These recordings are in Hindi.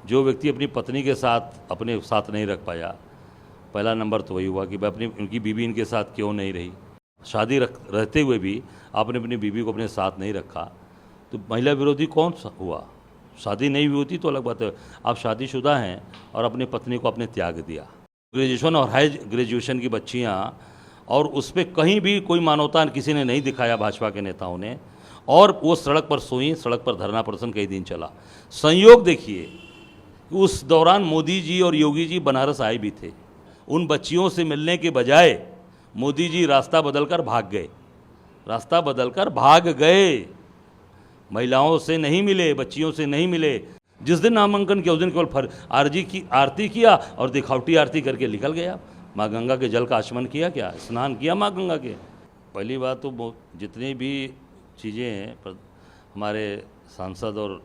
जो व्यक्ति अपनी पत्नी के साथ अपने साथ नहीं रख पाया, पहला नंबर तो वही हुआ कि भाई अपनी उनकी बीवी इनके साथ क्यों नहीं रही। शादी रहते हुए भी आपने अपनी बीवी को अपने साथ नहीं रखा, तो महिला विरोधी कौन सा हुआ। शादी नहीं हुई होती तो अलग बात है, आप शादीशुदा हैं और अपनी पत्नी को आपने त्याग दिया। ग्रेजुएशन और हाई ग्रेजुएशन की बच्चियां, और उस पर कहीं भी कोई मानवता किसी ने नहीं दिखाया भाजपा के नेताओं ने, और वो सड़क पर सोई, सड़क पर धरना प्रदर्शन कई दिन चला। संयोग देखिए, उस दौरान मोदी जी और योगी जी बनारस आए भी थे। उन बच्चियों से मिलने के बजाय मोदी जी रास्ता बदलकर भाग गए, रास्ता बदलकर भाग गए। महिलाओं से नहीं मिले, बच्चियों से नहीं मिले। जिस दिन नामांकन किया उस दिन केवल आरजी की आरती किया और दिखावटी आरती करके निकल गया। माँ गंगा के जल का आचमन किया, क्या स्नान किया माँ गंगा के। पहली बात तो जितनी भी चीज़ें हैं हमारे सांसद और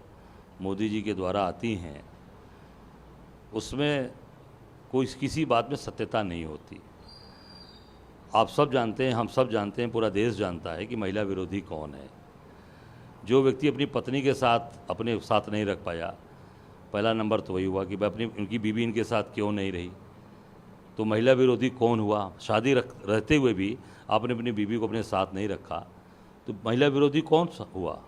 मोदी जी के द्वारा आती हैं, उसमें कोई किसी बात में सत्यता नहीं होती। आप सब जानते हैं, हम सब जानते हैं, पूरा देश जानता है कि महिला विरोधी कौन है। जो व्यक्ति अपनी पत्नी के साथ अपने साथ नहीं रख पाया, पहला नंबर तो वही हुआ कि भाई अपनी उनकी बीवी इनके साथ क्यों नहीं रही। तो महिला विरोधी कौन हुआ। शादी रहते हुए भी आपने अपनी बीवी को अपने साथ नहीं रखा, तो महिला विरोधी कौन सा हुआ।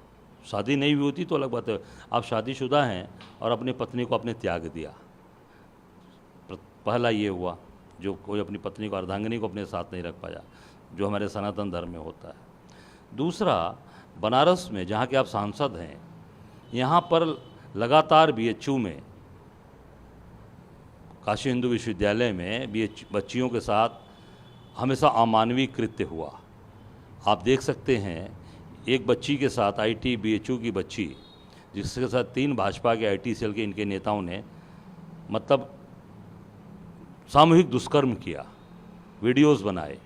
शादी नहीं हुई होती तो अलग बात है, आप शादीशुदा हैं और अपनी पत्नी को आपने त्याग दिया। पहला ये हुआ, जो कोई अपनी पत्नी को, अर्धांगिनी को अपने साथ नहीं रख पाया, जो हमारे सनातन धर्म में होता है। दूसरा, बनारस में जहाँ के आप सांसद हैं, यहाँ पर लगातार बीएचयू में, काशी हिंदू विश्वविद्यालय में बच्चियों के साथ हमेशा अमानवीय कृत्य हुआ। आप देख सकते हैं, एक बच्ची के साथ आईटी बीएचयू की बच्ची, जिसके साथ 3 भाजपा के आईटी सेल के इनके नेताओं ने मतलब सामूहिक दुष्कर्म किया, वीडियोस बनाए,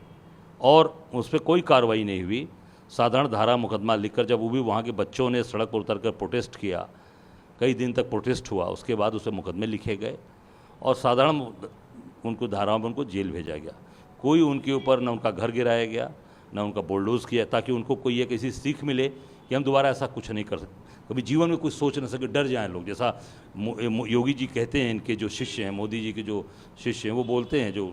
और उस पर कोई कार्रवाई नहीं हुई। साधारण धारा मुकदमा लिखकर, जब वो भी वहाँ के बच्चों ने सड़क पर उतरकर प्रोटेस्ट किया, कई दिन तक प्रोटेस्ट हुआ, उसके बाद उसे मुकदमे लिखे गए और साधारण उनको धाराओं में उनको जेल भेजा गया। कोई उनके ऊपर न उनका घर गिराया गया, न उनका बुलडोज किया, ताकि उनको कोई एक ऐसी सीख मिले कि हम दोबारा ऐसा कुछ नहीं कर सकते, कभी जीवन में कुछ सोच न सके, डर जाएं लोग। जैसा योगी जी कहते हैं, इनके जो शिष्य हैं, मोदी जी के जो शिष्य हैं, वो बोलते हैं जो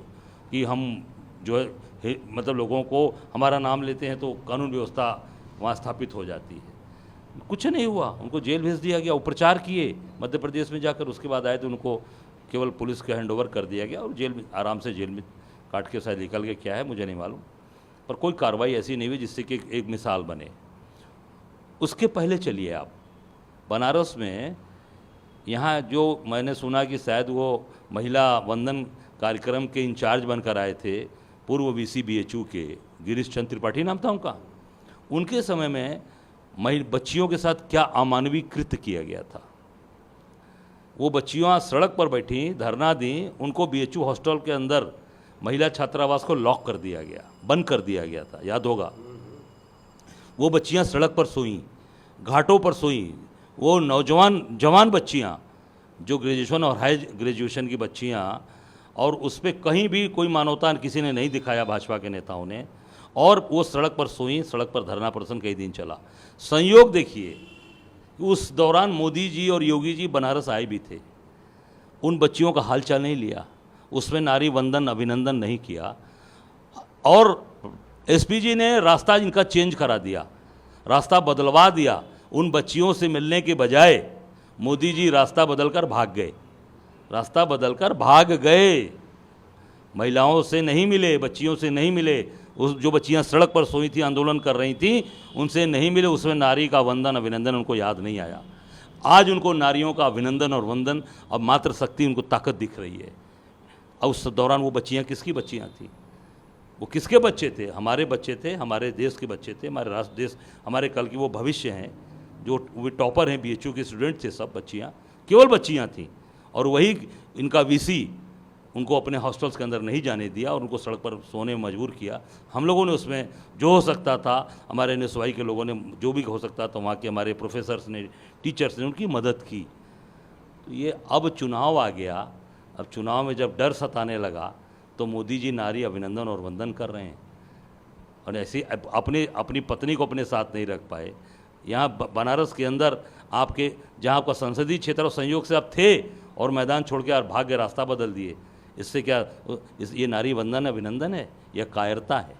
कि हम जो है मतलब लोगों को हमारा नाम लेते हैं तो कानून व्यवस्था वहाँ स्थापित हो जाती है। कुछ नहीं हुआ, उनको जेल भेज दिया गया। उपचार किए मध्य प्रदेश में जाकर, उसके बाद आए तो उनको केवल पुलिस के हैंड ओवर कर दिया गया और जेल में आराम से जेल में काट के शायद निकल गए, क्या है मुझे नहीं मालूम, पर कोई कार्रवाई ऐसी नहीं हुई जिससे कि एक मिसाल बने। उसके पहले चलिए आप बनारस में, यहाँ जो मैंने सुना कि शायद वो महिला वंदन कार्यक्रम के इंचार्ज बनकर आए थे, पूर्व वीसी बीएचयू के गिरीश चंद्र त्रिपाठी नाम था उनका, उनके समय में बच्चियों के साथ क्या अमानवीय कृत्य किया गया था। वो बच्चियाँ सड़क पर बैठी, धरना दी, उनको बीएचयू हॉस्टल के अंदर महिला छात्रावास को लॉक कर दिया गया, बंद कर दिया गया था, याद होगा। वो बच्चियाँ सड़क पर सोईं, घाटों पर सोईं। वो जवान बच्चियाँ, जो ग्रेजुएशन और हाई ग्रेजुएशन की बच्चियाँ, और उस पर कहीं भी कोई मानवता किसी ने नहीं दिखाया भाजपा के नेताओं ने, और वो सड़क पर सोई, सड़क पर धरना प्रदर्शन कई दिन चला। संयोग देखिए, उस दौरान मोदी जी और योगी जी बनारस आए भी थे। उन बच्चियों का हालचाल नहीं लिया, उसमें नारी वंदन अभिनंदन नहीं किया, और एसपीजी ने रास्ता इनका चेंज करा दिया, रास्ता बदलवा दिया। उन बच्चियों से मिलने के बजाय मोदी जी रास्ता बदलकर भाग गए, रास्ता बदलकर भाग गए। महिलाओं से नहीं मिले, बच्चियों से नहीं मिले। उस जो बच्चियां सड़क पर सोई थी, आंदोलन कर रही थी, उनसे नहीं मिले। उसमें नारी का वंदन अभिनंदन उनको याद नहीं आया। आज उनको नारियों का अभिनंदन और वंदन और मातृशक्ति, उनको ताकत दिख रही है। और उस दौरान वो बच्चियां किसकी बच्चियां थी, वो किसके बच्चे थे? हमारे बच्चे थे, हमारे देश के बच्चे थे, हमारे राष्ट्र देश, हमारे कल की वो भविष्य हैं, जो वे टॉपर हैं, बीएचयू के स्टूडेंट थे, सब बच्चियां, केवल बच्चियां थीं। और वही इनका वीसी उनको अपने हॉस्टल्स के अंदर नहीं जाने दिया और उनको सड़क पर सोने में मजबूर किया। हम लोगों ने उसमें जो हो सकता था, हमारे एनएसवाई के लोगों ने जो भी हो सकता था, वहाँ के हमारे प्रोफेसर्स ने, टीचर्स ने उनकी मदद की। तो ये अब चुनाव आ गया, अब चुनाव में जब डर सताने लगा तो मोदी जी नारी अभिनंदन और वंदन कर रहे हैं, और ऐसे अपनी पत्नी को अपने साथ नहीं रख पाए। यहाँ बनारस के अंदर आपके, जहाँ आपका संसदीय क्षेत्र और संयोग से आप थे, और मैदान छोड़ के और भाग के रास्ता बदल दिए। इससे क्या ये नारी वंदन अभिनंदन है या कायरता है?